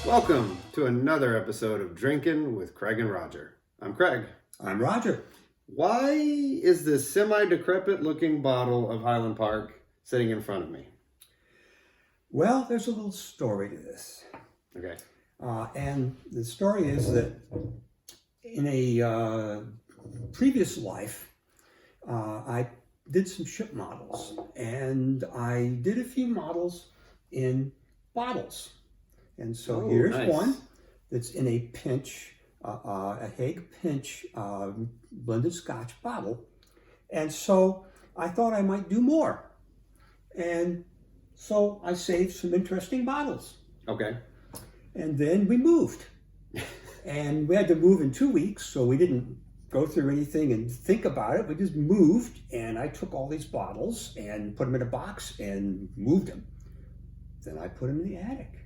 Welcome to another episode of Drinking with Craig and Roger. I'm Craig. I'm Roger. Why is this semi-decrepit looking bottle of Highland Park sitting in front of me? Well, there's a little story to this. Okay. And the story is that in a previous life, I did some ship models. And I did a few models in bottles. And so here's nice. one that's in a pinch, a Hague pinch blended scotch bottle. And so I thought I might do more. And so I saved some interesting bottles. Okay. And then we moved. And we had to move in 2 weeks, so we didn't go through anything and think about it. We just moved, and I took all these bottles and put them in a box and moved them. Then I put them in the attic.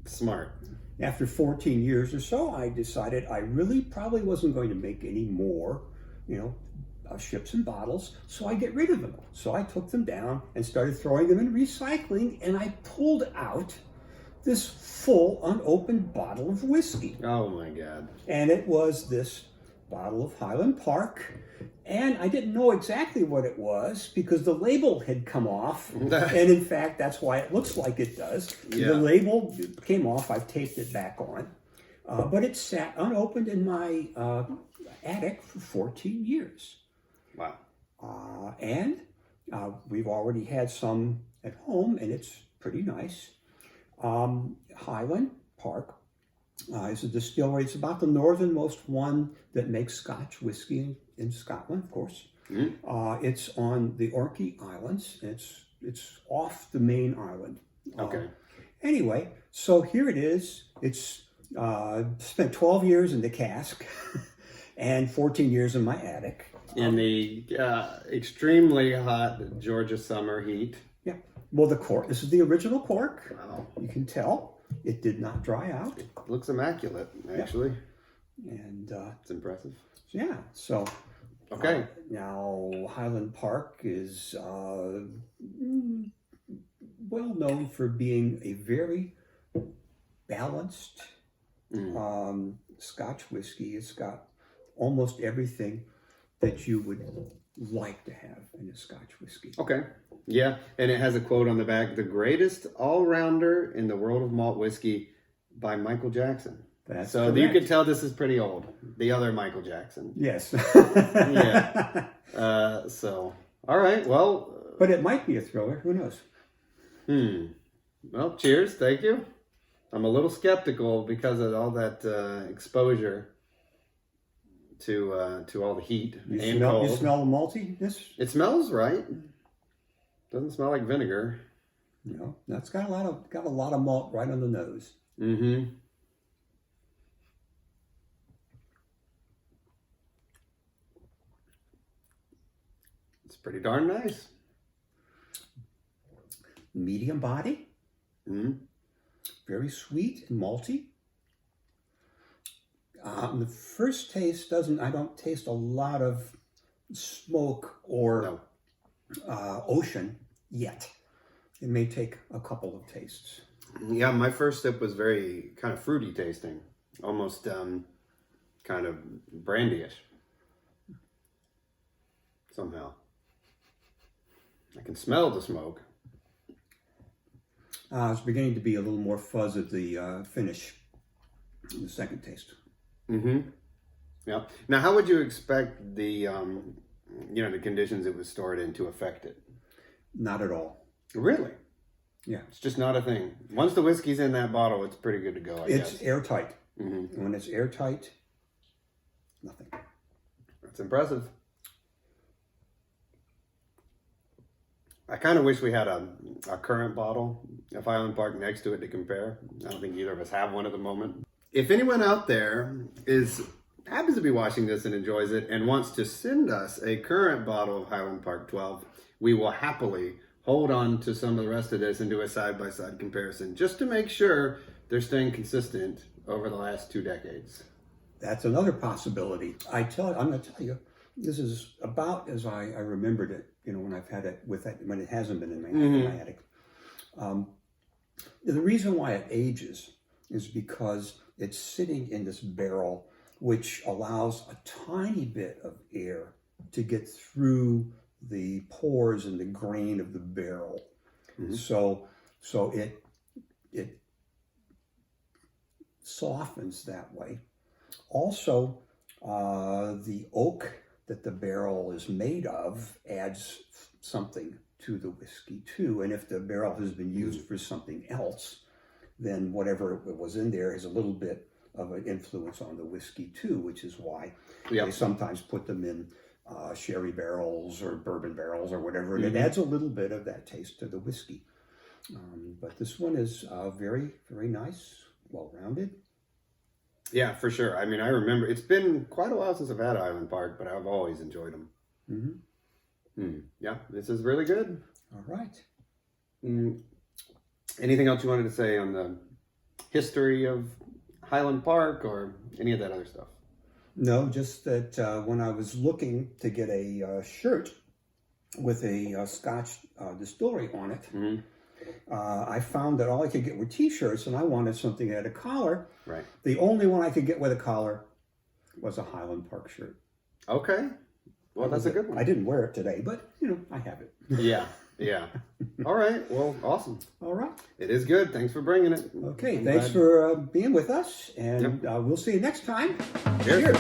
Smart. After 14 years or so, I decided I really probably wasn't going to make any more, ships and bottles, so I get rid of them. So I took them down and started throwing them in recycling, and I pulled out this full unopened bottle of whiskey. Oh my God. And it was this bottle of Highland Park, and I didn't know exactly what it was because the label had come off, and in fact that's why it looks like it does. Yeah. The label came off, I've taped it back on, but it sat unopened in my attic for 14 years. Wow. And we've already had some at home, and it's pretty nice. Highland Park is a distillery. It's about the northernmost one that makes Scotch whiskey in Scotland, of course. Mm-hmm. It's on the Orkney Islands. It's off the main island. Okay. Anyway, so here it is. It's spent 12 years in the cask and 14 years in my attic. In the extremely hot Georgia summer heat. Yeah. Well, the cork. This is the original cork. Wow. You can tell it did not dry out. It looks immaculate, actually. Yeah. And it's impressive. yeah. So. Okay. Now Highland Park is well known for being a very balanced Scotch whiskey. It's got almost everything that you would like to have in a Scotch whiskey. Okay. Yeah, and it has a quote on the back, "The greatest all-rounder in the world of malt whiskey" by Michael Jackson. That's so correct. You could tell this is pretty old. The other Michael Jackson. Yes. Yeah. All right, well. But it might be a thriller. Who knows? Well, cheers. Thank you. I'm a little skeptical because of all that exposure to all the heat and cold. You smell the maltiness? It smells right. Doesn't smell like vinegar. No, that's got a lot of malt right on the nose. Mm-hmm. It's pretty darn nice. Medium body. Mm-hmm. Very sweet and malty. The first taste I don't taste a lot of smoke or ocean yet. It may take a couple of tastes. Yeah, my first sip was very kind of fruity tasting, almost kind of brandyish. Somehow. I can smell the smoke. It's beginning to be a little more fuzz at the finish in the second taste. Mm-hmm. Yeah. Now, how would you expect the the conditions it was stored in to affect it? Not at all. Really? Yeah. It's just not a thing. Once the whiskey's in that bottle, it's pretty good to go, I guess. It's airtight. Mm-hmm. And when it's airtight, nothing. That's impressive. I kind of wish we had a current bottle of Highland Park next to it to compare. I don't think either of us have one at the moment. If anyone out there happens to be watching this and enjoys it and wants to send us a current bottle of Highland Park 12, we will happily hold on to some of the rest of this and do a side-by-side comparison just to make sure they're staying consistent over the last 2 decades. That's another possibility. I'm going to tell you, this is about as I remembered it, when I've had it when it hasn't been in my attic. The reason why it ages is because it's sitting in this barrel, which allows a tiny bit of air to get through the pores and the grain of the barrel. Mhm. So it softens that way. Also, the oak that the barrel is made of adds something to the whiskey too. And if the barrel has been used for something else, then whatever was in there has a little bit of an influence on the whiskey too, which is why Yep. they sometimes put them in sherry barrels or bourbon barrels or whatever, and Mhm. it adds a little bit of that taste to the whiskey. But this one is very, very nice, well-rounded. Yeah, for sure. I mean, I remember it's been quite a while since I've had Highland Park, but I've always enjoyed them. Mm-hmm. Yeah, this is really good. All right. Anything else you wanted to say on the history of Highland Park or any of that other stuff? No, just that when I was looking to get a shirt with a Scotch distillery on it, Mm-hmm. I found that all I could get were T-shirts, and I wanted something that had a collar. Right. The only one I could get with a collar was a Highland Park shirt. Okay. Well, that's a good one. I didn't wear it today, but I have it. Yeah. Yeah. All right. Well, awesome. All right. It is good. Thanks for bringing it. Okay. I'm Thanks glad. for being with us, and we'll see you next time. Cheers. Cheers.